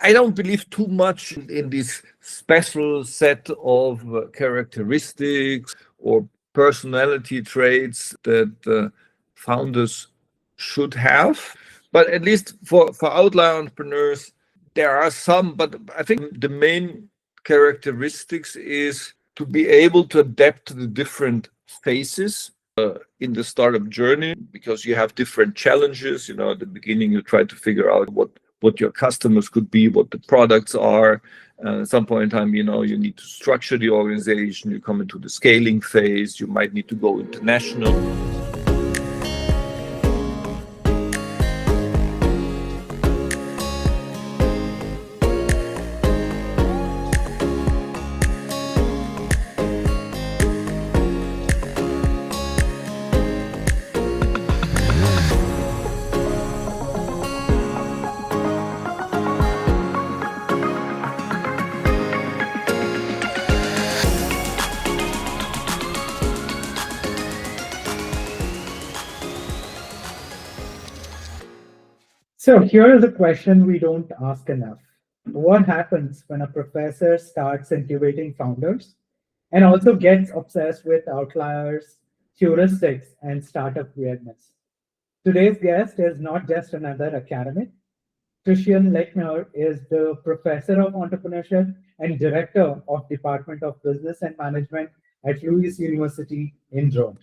I don't believe too much in this special set of characteristics or personality traits that founders should have. But at least for outlier entrepreneurs, there are some. But I think the main characteristics is to be able to adapt to the different phases in the startup journey, because you have different challenges. At the beginning, you try to figure out what your customers could be, what the products are. At some point in time, you need to structure the organization. You come into the scaling phase. You might need to go international. So here is a question we don't ask enough. What happens when a professor starts incubating founders and also gets obsessed with outliers, heuristics, and startup weirdness? Today's guest is not just another academic. Tracxn Lechner is the professor of entrepreneurship and director of Department of Business and Management at Louis University in Rome.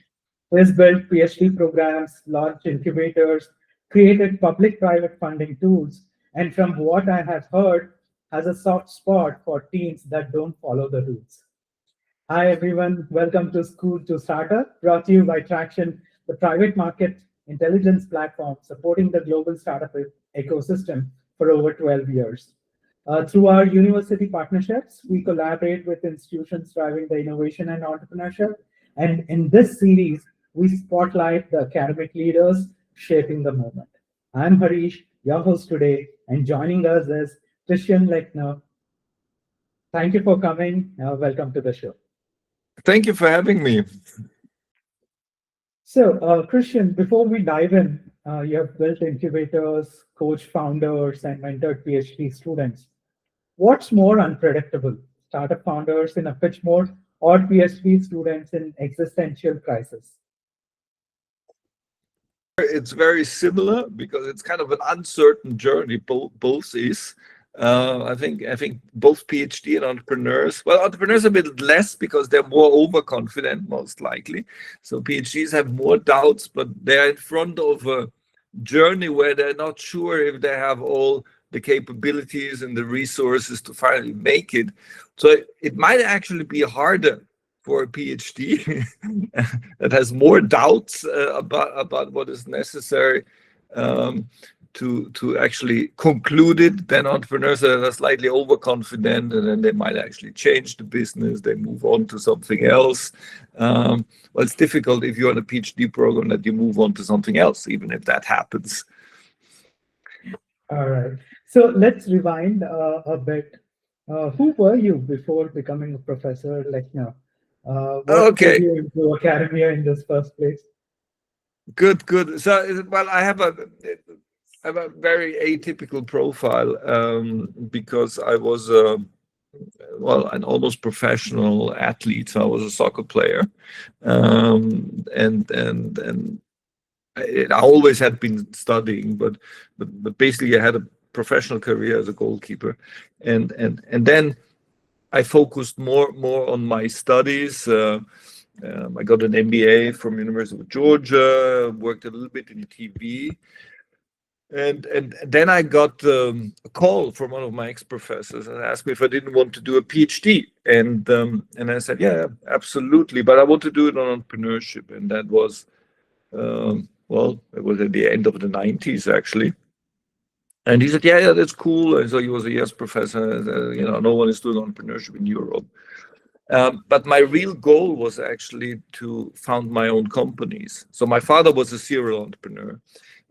He has built PhD programs, launched incubators, created public-private funding tools, and from what I have heard, has a soft spot for teams that don't follow the rules. Hi, everyone. Welcome to School to Startup, brought to you by Tracxn, the private market intelligence platform supporting the global startup ecosystem for over 12 years. Through our university partnerships, we collaborate with institutions driving the innovation and entrepreneurship. And in this series, we spotlight the academic leaders shaping the moment. I'm Harish, your host today, and joining us is Tracxn Lechner. Thank you for coming. Welcome to the show. Thank you for having me. So, Tracxn, before we dive in, you have built incubators, coached founders, and mentored PhD students. What's more unpredictable, startup founders in a pitch mode or PhD students in existential crisis? It's very similar because it's kind of an uncertain journey. Both is. I think both PhD and entrepreneurs. Well, entrepreneurs a bit less because they're more overconfident, most likely. So PhDs have more doubts, but they're in front of a journey where they're not sure if they have all the capabilities and the resources to finally make it. So it might actually be harder for a PhD that has more doubts about what is necessary to actually conclude it than entrepreneurs that are slightly overconfident, and then they might actually change the business. They move on to something else. Well, it's difficult if you're on a PhD program that you move on to something else, even if that happens. All right. So let's rewind a bit. Who were you before becoming a professor Lechner? What got you into academia in this first place? Good. So, well, I have a very atypical profile because I was an almost professional athlete. So I was a soccer player, and I always had been studying, but basically I had a professional career as a goalkeeper, and then I focused more on my studies. I got an MBA from University of Georgia, worked a little bit in TV, and then I got a call from one of my ex-professors and asked me if I didn't want to do a PhD, and I said, yeah, absolutely, but I want to do it on entrepreneurship, and that was it was at the end of the 90s actually. And he said, yeah, that's cool. And so he was a yes professor. No one is doing entrepreneurship in Europe. But my real goal was actually to found my own companies. So my father was a serial entrepreneur,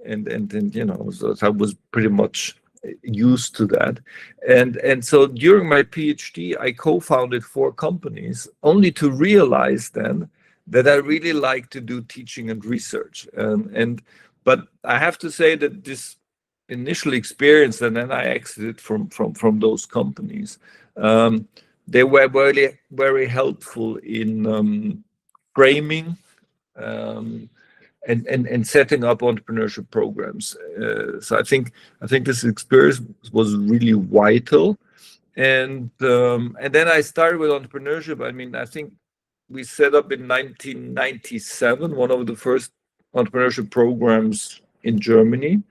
so I was pretty much used to that. And so during my PhD, I co-founded 4 companies, only to realize then that I really like to do teaching and research. But I have to say that this initial experience, and then I exited from those companies. They were very, very helpful in framing and setting up entrepreneurship programs. So I think this experience was really vital. And then I started with entrepreneurship. I mean, I think we set up in 1997 one of the first entrepreneurship programs in Germany.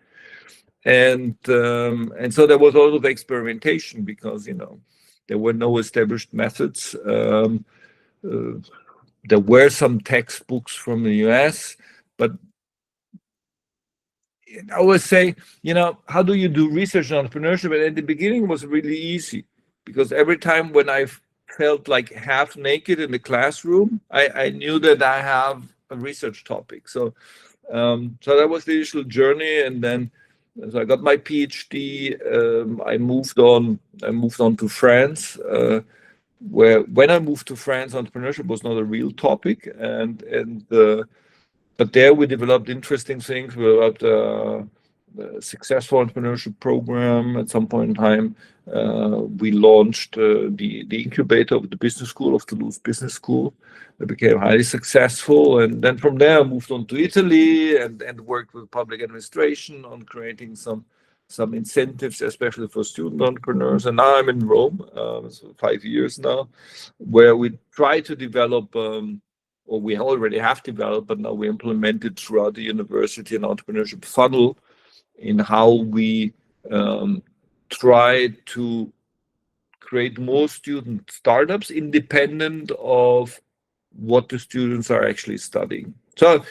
And so there was a lot of experimentation because there were no established methods. There were some textbooks from the US, but I always say, how do you do research on entrepreneurship? And at the beginning it was really easy because every time when I felt like half naked in the classroom, I knew that I have a research topic. So that was the initial journey, and then so I got my PhD. I moved on to France, where when I moved to France, entrepreneurship was not a real topic, but there we developed interesting things. We developed a successful entrepreneurship program. At some point in time, we launched the incubator of the business school of Toulouse Business School. It became highly successful, and then from there I moved on to Italy and worked with public administration on creating some incentives, especially for student entrepreneurs. And now I'm in Rome, so 5 years now, where we try to develop, or we already have developed, but now we implement it throughout the university, an entrepreneurship funnel in how we try to create more student startups independent of what the students are actually studying. So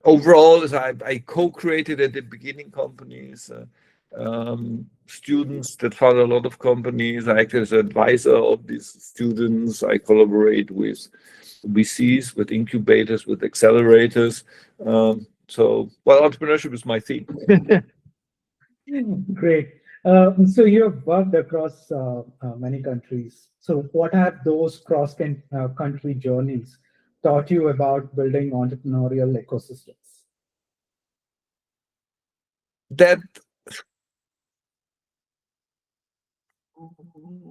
overall, I co-created at the beginning companies, students that found a lot of companies. I act as an advisor of these students. I collaborate with VCs, with incubators, with accelerators. Entrepreneurship is my theme. Great. So you have worked across many countries. So what have those cross-country journeys taught you about building entrepreneurial ecosystems? That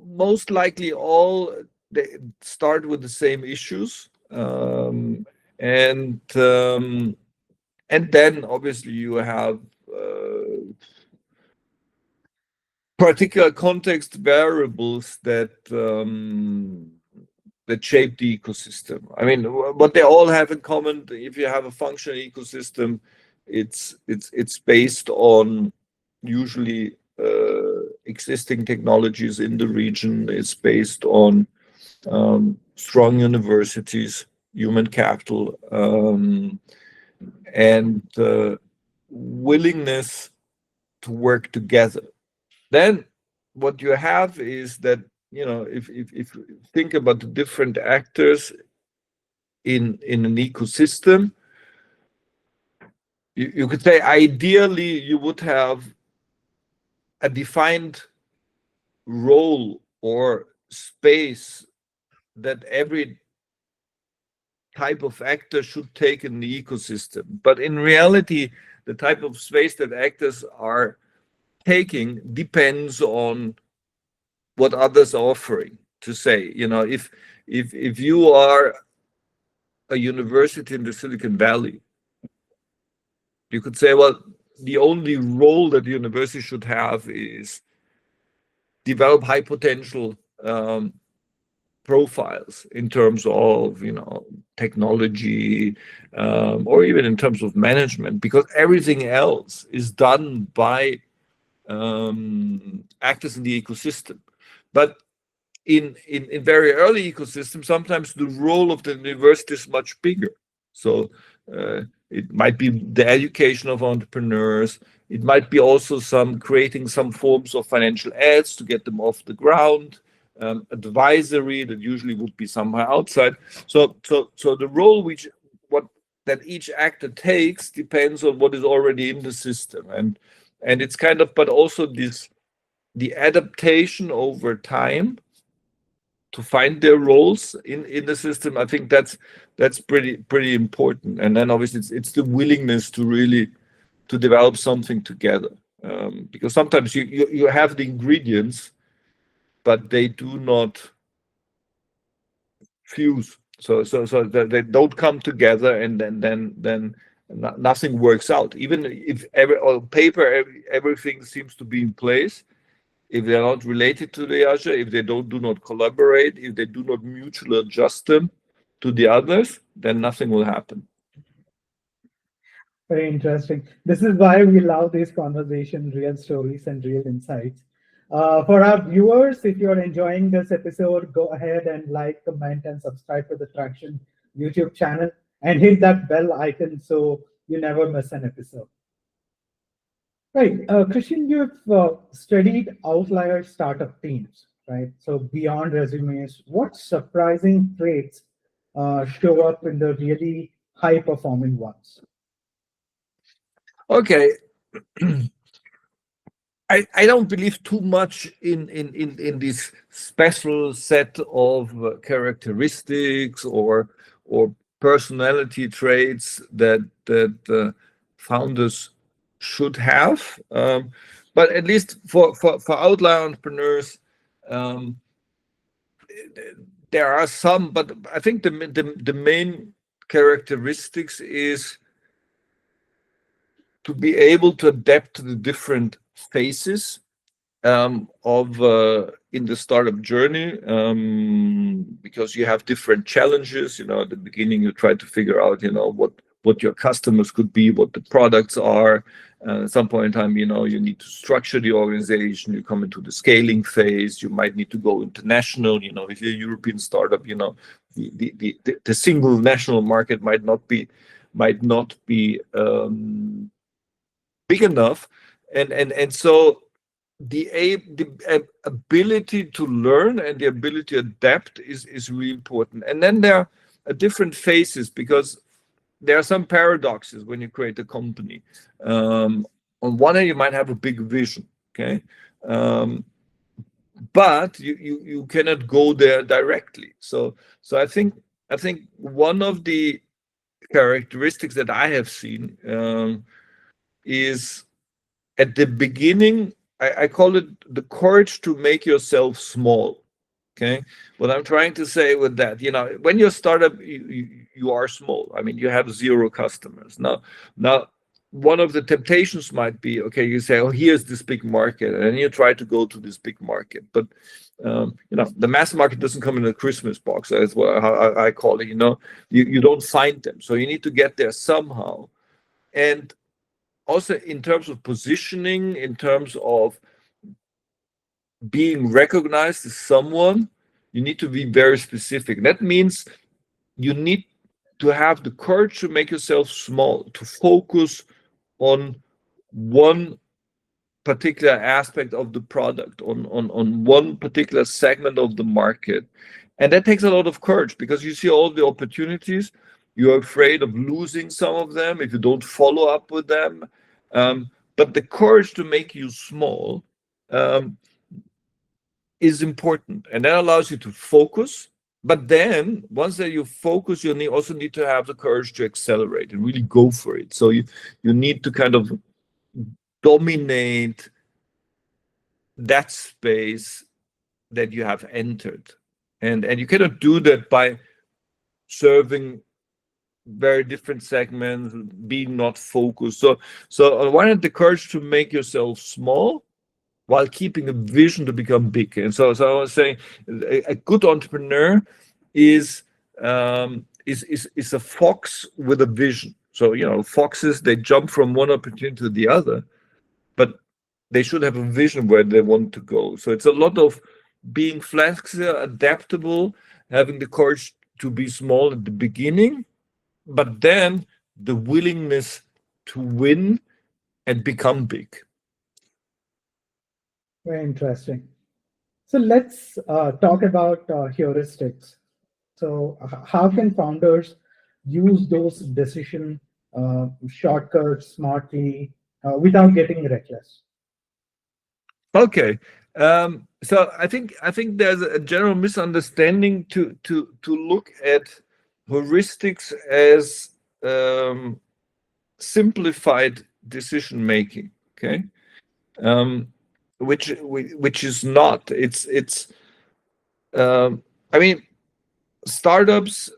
most likely they start with the same issues, and then obviously you have particular context variables that shape the ecosystem. I mean, what they all have in common, if you have a functional ecosystem, it's based on usually existing technologies in the region. It's based on strong universities, human capital, and willingness to work together. Then what you have is that, if you think about the different actors in an ecosystem, you could say ideally you would have a defined role or space that every type of actor should take in the ecosystem. But in reality, the type of space that actors are taking depends on what others are offering. To say, if you are a university in the Silicon Valley, you could say, well, the only role that the university should have is develop high potential profiles in terms of technology, or even in terms of management, because everything else is done by actors in the ecosystem. But in very early ecosystems, sometimes the role of the university is much bigger. So it might be the education of entrepreneurs. It might be also creating some forms of financial aids to get them off the ground, advisory that usually would be somewhere outside. So the role that each actor takes depends on what is already in the system, and it's but also the adaptation over time to find their roles in the system. I think that's pretty important. And then obviously it's the willingness to really develop something together. Because sometimes you have the ingredients, but they do not fuse. So they don't come together, and then nothing works out. Even if on paper everything seems to be in place, if they're not related to the other, if they do not collaborate, if they do not mutually adjust them to the others, then nothing will happen. Very interesting. This is why we love these conversations, real stories and real insights. For our viewers, if you're enjoying this episode, go ahead and like, comment, and subscribe to the Tracxn YouTube channel and hit that bell icon so you never miss an episode. Right. Christian, you've studied outlier startup teams, right? So beyond resumes, what surprising traits show up in the really high performing ones? Okay. I don't believe too much in this special set of characteristics or personality traits that founders should have. But at least for outlier entrepreneurs, there are some. But I think the main characteristics is to be able to adapt to the different phases of in the startup journey, because you have different challenges. At the beginning you try to figure out what your customers could be, what the products are. At some point in time, you need to structure the organization. You come into the scaling phase. You might need to go international. If you're a European startup, the single national market might not be big enough, and so the ability to learn and the ability to adapt is really important. And then there are different phases, because there are some paradoxes when you create a company. On one hand, you might have a big vision, okay, but you cannot go there directly. So I think one of the characteristics that I have seen is, at the beginning, I call it the courage to make yourself small. Okay, what I'm trying to say with that, when you're a startup, you are small. I mean, you have 0 customers. Now, one of the temptations might be, okay, you say, oh, here's this big market, and you try to go to this big market. But the mass market doesn't come in a Christmas box. That's what I call it. You don't find them, so you need to get there somehow. And also, in terms of positioning, in terms of being recognized as someone, you need to be very specific. That means you need to have the courage to make yourself small, to focus on one particular aspect of the product, on one particular segment of the market. And that takes a lot of courage, because you see all the opportunities. You're afraid of losing some of them if you don't follow up with them. But the courage to make you small is important, and that allows you to focus. But then once that you focus, you also need to have the courage to accelerate and really go for it. So you need to kind of dominate that space that you have entered, and you cannot do that by serving very different segments, being not focused. So on one hand, the courage to make yourself small while keeping a vision to become big. And so I was saying, a good entrepreneur is a fox with a vision. So foxes, they jump from one opportunity to the other, but they should have a vision where they want to go. So it's a lot of being flexible, adaptable, having the courage to be small at the beginning, but then the willingness to win and become big. Very interesting. So let's talk about heuristics. So how can founders use those decision shortcuts smartly without getting reckless? Okay. So I think there's a general misunderstanding to look at heuristics as simplified decision making. Okay. which is not. I mean, startups,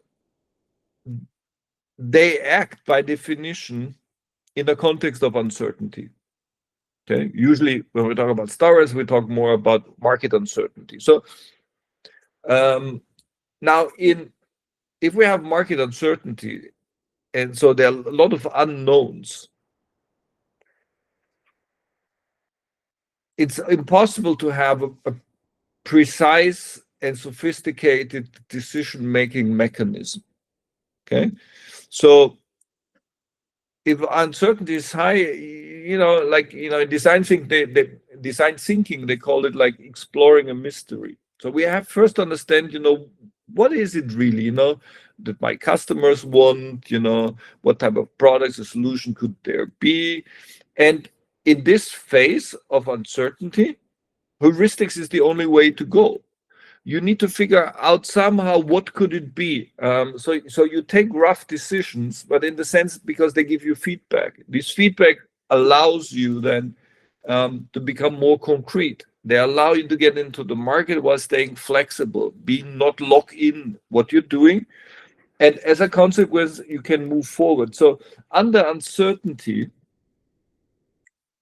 they act by definition in the context of uncertainty. Okay, usually when we talk about startups, we talk more about market uncertainty. So now, if we have market uncertainty, and so there are a lot of unknowns, it's impossible to have a precise and sophisticated decision-making mechanism. Okay, so if uncertainty is high, in design thinking, they call it like exploring a mystery. So we have first to understand, what is it really, that my customers want, what type of products or solution could there be? And in this phase of uncertainty, heuristics is the only way to go. You need to figure out somehow what could it be. So you take rough decisions, but in the sense, because they give you feedback. This feedback allows you then to become more concrete. They allow you to get into the market while staying flexible, being not locked in what you're doing. And as a consequence, you can move forward. So under uncertainty,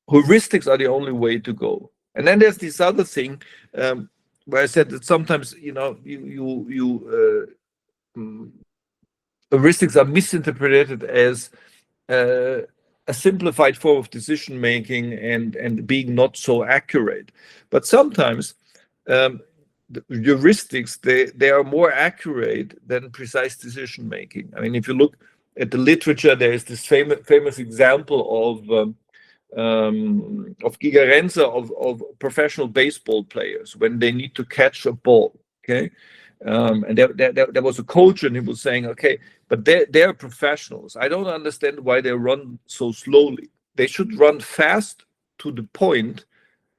heuristics are the only way to go. And then there's this other thing where I said that sometimes, heuristics are misinterpreted as a simplified form of decision making and being not so accurate. But sometimes the heuristics, they are more accurate than precise decision making. I mean, if you look at the literature, there is this famous example of Gigerenzer, of professional baseball players when they need to catch a ball. Okay, and there was a coach, and he was saying, okay, but they're professionals. I don't understand why they run so slowly. They should run fast to the point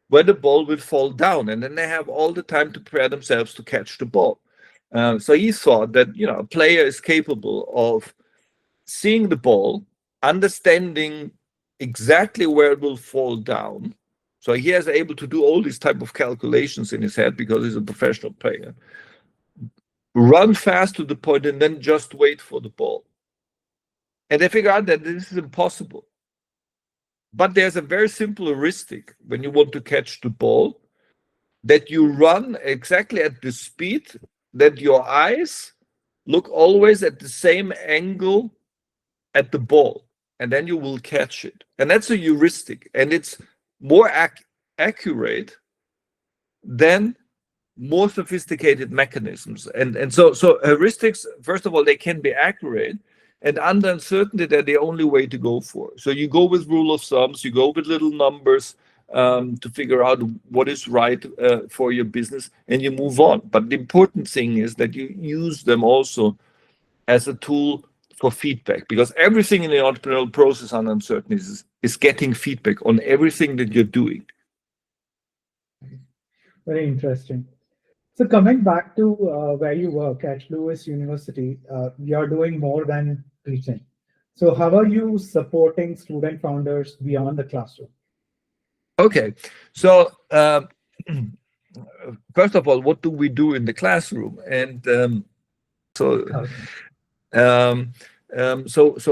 where the ball will fall down, and then they have all the time to prepare themselves to catch the ball. So he thought that a player is capable of seeing the ball, understanding exactly where it will fall down. So he is able to do all these type of calculations in his head because he's a professional player. Run fast to the point and then just wait for the ball. And they figure out that this is impossible. But there's a very simple heuristic when you want to catch the ball, that you run exactly at the speed that your eyes look always at the same angle at the ball, and then you will catch it. And that's a heuristic, and it's more accurate than more sophisticated mechanisms. And so heuristics, first of all, they can be accurate, and under uncertainty, they're the only way to go for. So you go with rule of thumbs, you go with little numbers to figure out what is right for your business, and you move on. But the important thing is that you use them also as a tool for feedback, because everything in the entrepreneurial process on uncertainties is getting feedback on everything that you're doing. Very interesting. So coming back to where you work at Lewis University, you're doing more than teaching. So how are you supporting student founders beyond the classroom? Okay, so first of all, what do we do in the classroom? And so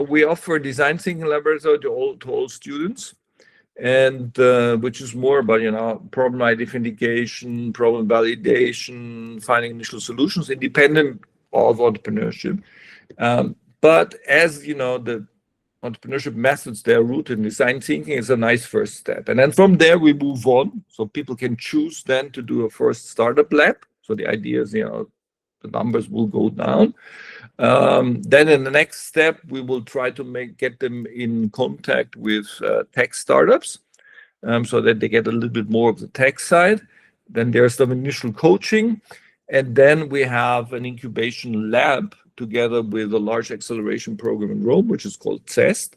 we offer a design thinking laboratory to all students, and which is more about problem identification, problem validation, finding initial solutions, independent of entrepreneurship. But as the entrepreneurship methods, they are rooted in design thinking, is a nice first step. And then from there we move on, so people can choose then to do a first startup lab. So the idea is the numbers will go down. Then in the next step, we will try to get them in contact with tech startups, so that they get a little bit more of the tech side. Then there's some initial coaching, and then we have an incubation lab together with a large acceleration program in Rome, which is called CEST,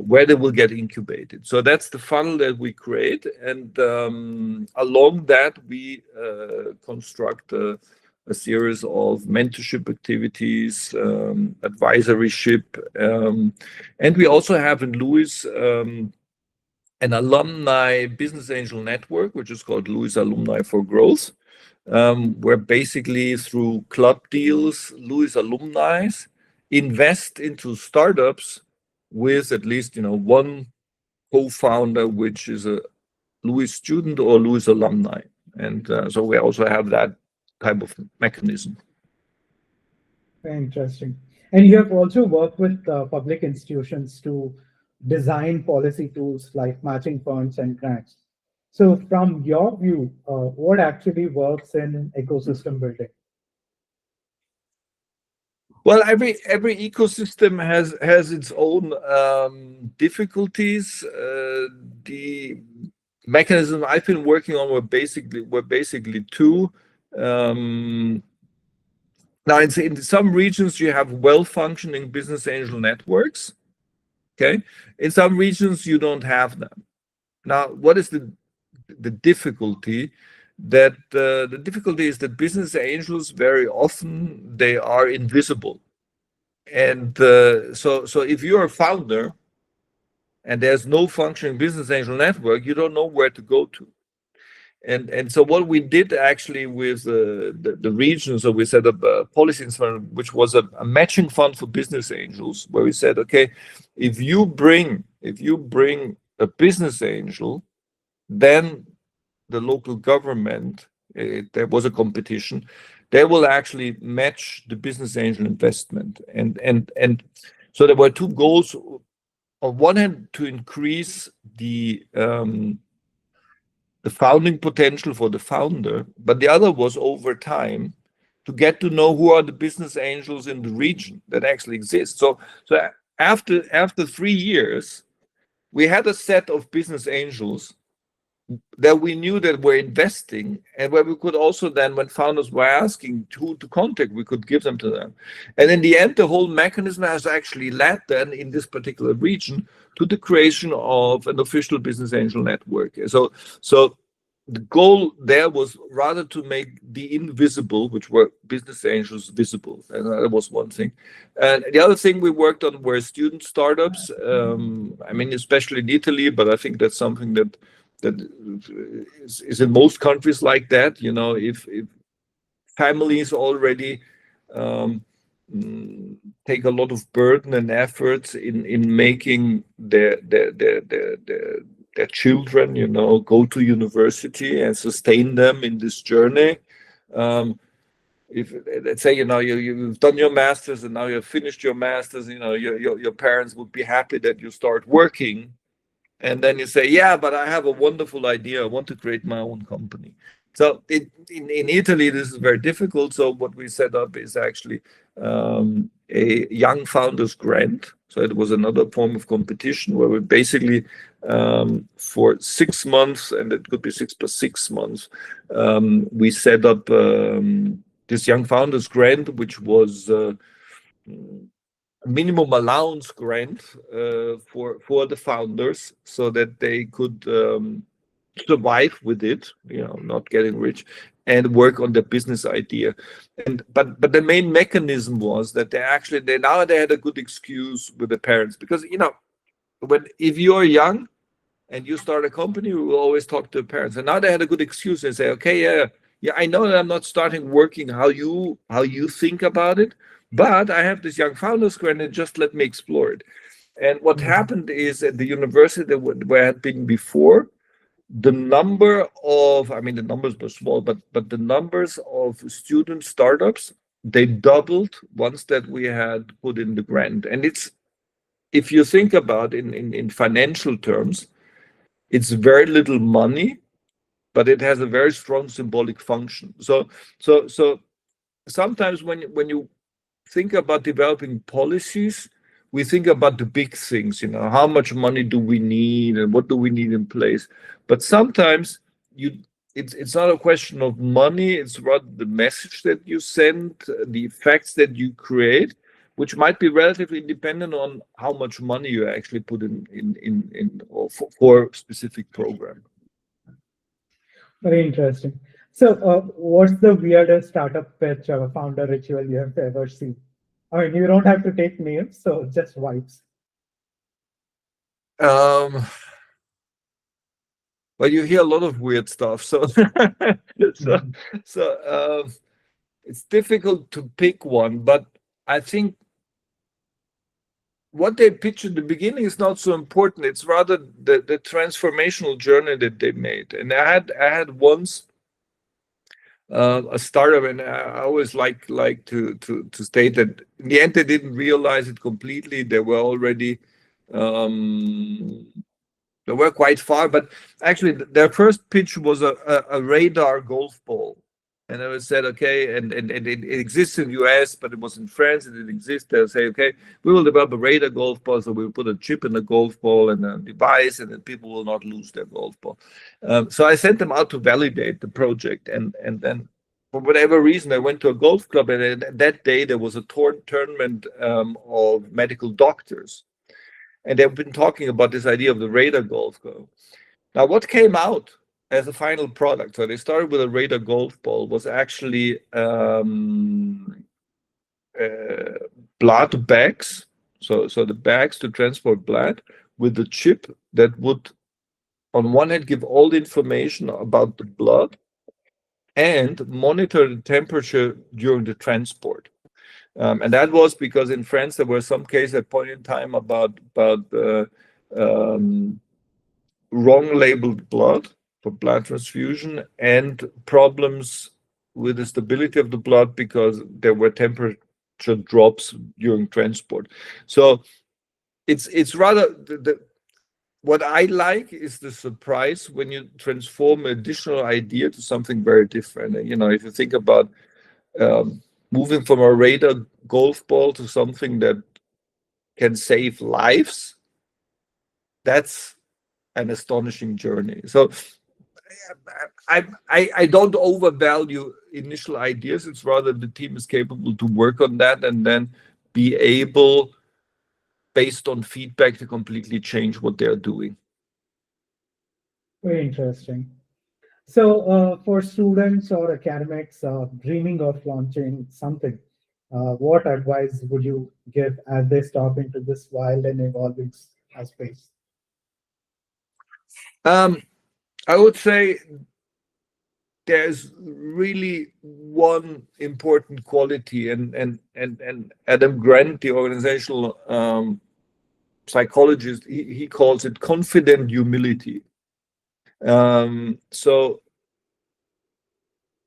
where they will get incubated. So that's the funnel that we create, and along that we construct a series of mentorship activities, advisoryship, and we also have in Lewis an an alumni business angel network, which is called Louis Alumni for Growth, where basically through club deals, Louis alumni invest into startups with at least one co-founder, which is a Louis student or Louis alumni, and so we also have that type of mechanism. Very interesting. And you have also worked with public institutions to design policy tools like matching funds and grants. So, from your view, what actually works in ecosystem building? Well, every ecosystem has its own difficulties. The mechanism I've been working on were basically two. Now, in some regions, you have well-functioning business angel networks. Okay, in some regions you don't have them. Now, what is the difficulty? That the difficulty is that business angels very often they are invisible, and so if you're a founder and there's no functioning business angel network, you don't know where to go to. And so what we did actually with the region, so we set up a policy fund, which was a matching fund for business angels, where we said, okay, if you bring a business angel, then the local government, there was a competition, they will actually match the business angel investment. And so there were two goals. On one hand, to increase the founding potential for the founder, but the other was over time to get to know who are the business angels in the region that actually exist. So after 3 years, we had a set of business angels that we knew that were investing, and where we could also then, when founders were asking who to contact, we could give them to them. And in the end, the whole mechanism has actually led then in this particular region to the creation of an official business angel network. So the goal there was rather to make the invisible, which were business angels, visible. And that was one thing. And the other thing we worked on were student startups. I mean, especially in Italy, but I think that's something that is in most countries like that. If families already take a lot of burden and efforts in making their children, go to university and sustain them in this journey. If let's say you've done your masters and now you've finished your masters, your parents would be happy that you start working. And then you say, yeah, but I have a wonderful idea. I want to create my own company. So in Italy, this is very difficult. So what we set up is actually a young founders grant. So it was another form of competition where we basically for 6 months, and it could be 6 + 6 months, we set up this young founders grant, which was minimum allowance grant for the founders so that they could survive with it, not getting rich, and work on the business idea. But the main mechanism was that they had a good excuse with the parents, because if you're young and you start a company, we will always talk to the parents. And now they had a good excuse and say, okay, yeah, I know that I'm not starting working how you think about it, but I have this young founders grant and just let me explore it. And what happened is at the university where I had been before, the numbers were small, but the numbers of student startups, they doubled once that we had put in the grant. And if you think about in financial terms, it's very little money, but it has a very strong symbolic function. So sometimes when you think about developing policies, we think about the big things, how much money do we need and what do we need in place. But sometimes it's not a question of money, it's rather the message that you send, the effects that you create, which might be relatively dependent on how much money you actually put in for a specific program. Very interesting. So, what's the weirdest startup pitch or founder ritual you have ever seen? I mean, you don't have to take names, so just vibes. Well, you hear a lot of weird stuff, so so Mhm. it's difficult to pick one. But I think what they pitch in the beginning is not so important. It's rather the transformational journey that they made. And I had once a startup, and I always like to state that in the end they didn't realize it completely. They were already um, they were quite far, but actually their first pitch was a radar golf ball. And I was said, okay, and it exists in US, but it was in France, it didn't exist. They'll say, okay, we will develop a radar golf ball, so we'll put a chip in the golf ball and a device, and then people will not lose their golf ball. So I sent them out to validate the project, and then for whatever reason, I went to a golf club, and that day there was a tournament of medical doctors, and they've been talking about this idea of the radar golf ball. Now, what came out as a final product, so they started with a radar golf ball, was actually blood bags. So the bags to transport blood with the chip that would, on one hand, give all the information about the blood and monitor the temperature during the transport. And that was because in France there were some cases at point in time about um, wrong labeled blood for blood transfusion and problems with the stability of the blood because there were temperature drops during transport. So it's rather what I like is the surprise when you transform an additional idea to something very different. You know, if you think about moving from a radar golf ball to something that can save lives, that's an astonishing journey. So I don't overvalue initial ideas. It's rather the team is capable to work on that and then be able, based on feedback, to completely change what they're doing. Very interesting. So, for students or academics dreaming of launching something, what advice would you give as they step into this wild and evolving space? Um, I would say there's really one important quality, and Adam Grant, the organizational psychologist, he calls it confident humility. So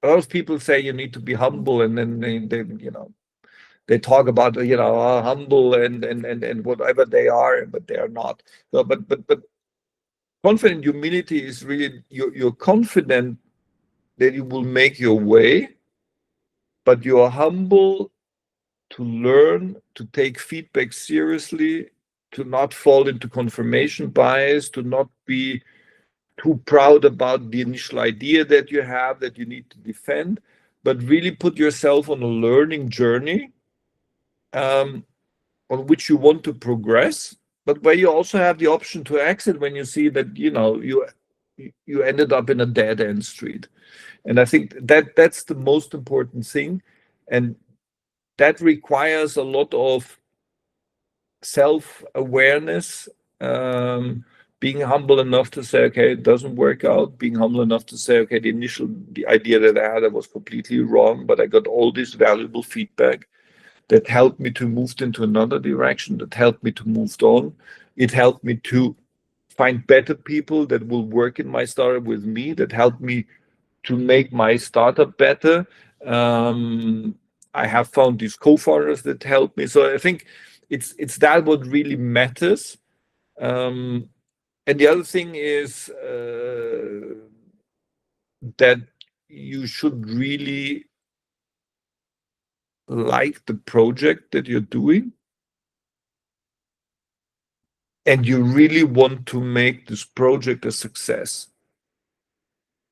a lot of people say you need to be humble, and then they talk about humble and whatever they are, but they are not. So, but confident humility is really you're confident that you will make your way, but you are humble to learn, to take feedback seriously, to not fall into confirmation bias, to not be too proud about the initial idea that you have that you need to defend, but really put yourself on a learning journey on which you want to progress, but where you also have the option to exit when you see that you ended up in a dead end street. And I think that that's the most important thing, and that requires a lot of self-awareness, being humble enough to say, okay, it doesn't work out, being humble enough to say, okay, the idea that I had was completely wrong, but I got all this valuable feedback that helped me to move into another direction, that helped me to move on. It helped me to find better people that will work in my startup with me, that helped me to make my startup better. I have found these co-founders that help me. So I think it's that what really matters. And the other thing is that you should really like the project that you're doing, and you really want to make this project a success.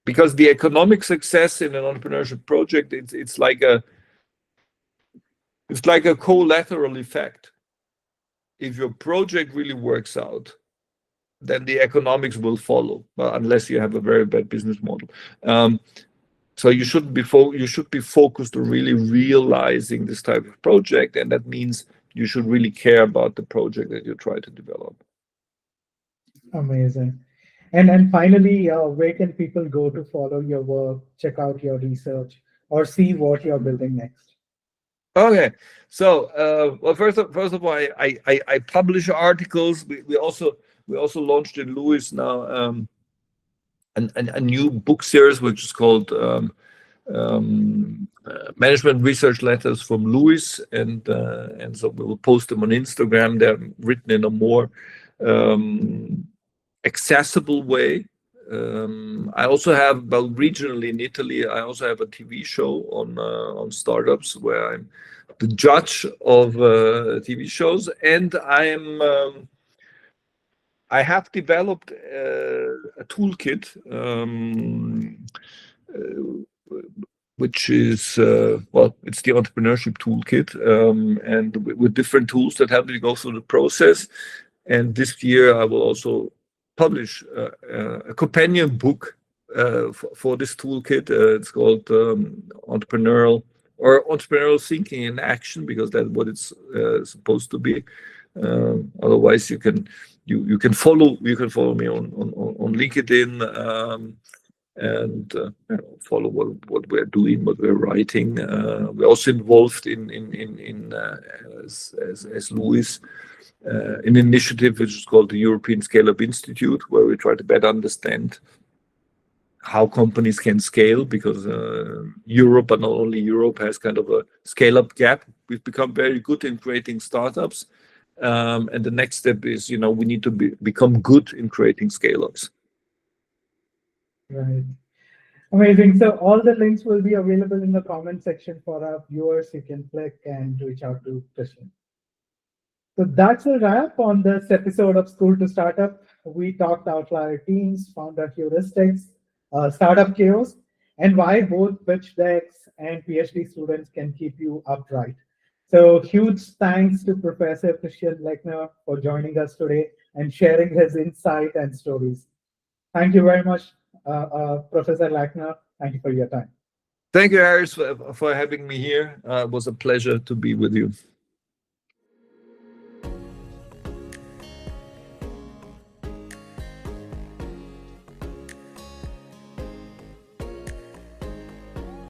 Because the economic success in an entrepreneurship project, it's like a collateral effect. If your project really works out, then the economics will follow, unless you have a very bad business model. So you should be focused on really realizing this type of project, and that means you should really care about the project that you try to develop. Amazing. And then finally, where can people go to follow your work, check out your research, or see what you're building next? Okay, so well, first of all, I publish articles. We also launched in Lewis now a new book series which is called Management Research Letters from Lewis, and so we will post them on Instagram. They're written in a more accessible way. I also have, well, regionally in Italy, I also have a TV show on startups where I'm the judge of TV shows, and I have developed a toolkit, which is well, it's the entrepreneurship toolkit, and with different tools that help you go through the process. And this year, I will also publish a companion book for this toolkit. It's called Entrepreneurial Thinking in Action, because that's what it's supposed to be. Otherwise, you can follow me on LinkedIn, and follow what we're doing, what we're writing. We're also involved in as Louis, an initiative which is called the European Scale-Up Institute, where we try to better understand how companies can scale, because Europe, but not only Europe, has kind of a scale-up gap. We've become very good in creating startups, and the next step is, we need to become good in creating scale-ups. Right. Amazing. So all the links will be available in the comment section for our viewers. You can click and reach out to Christian. So that's a wrap on this episode of School to Startup. We talked outlier teams, founder heuristics, startup chaos, and why both pitch decks and PhD students can keep you upright. So huge thanks to Professor Christian Lechner for joining us today and sharing his insight and stories. Thank you very much, Professor Lechner. Thank you for your time. Thank you, Harris, for having me here. It was a pleasure to be with you.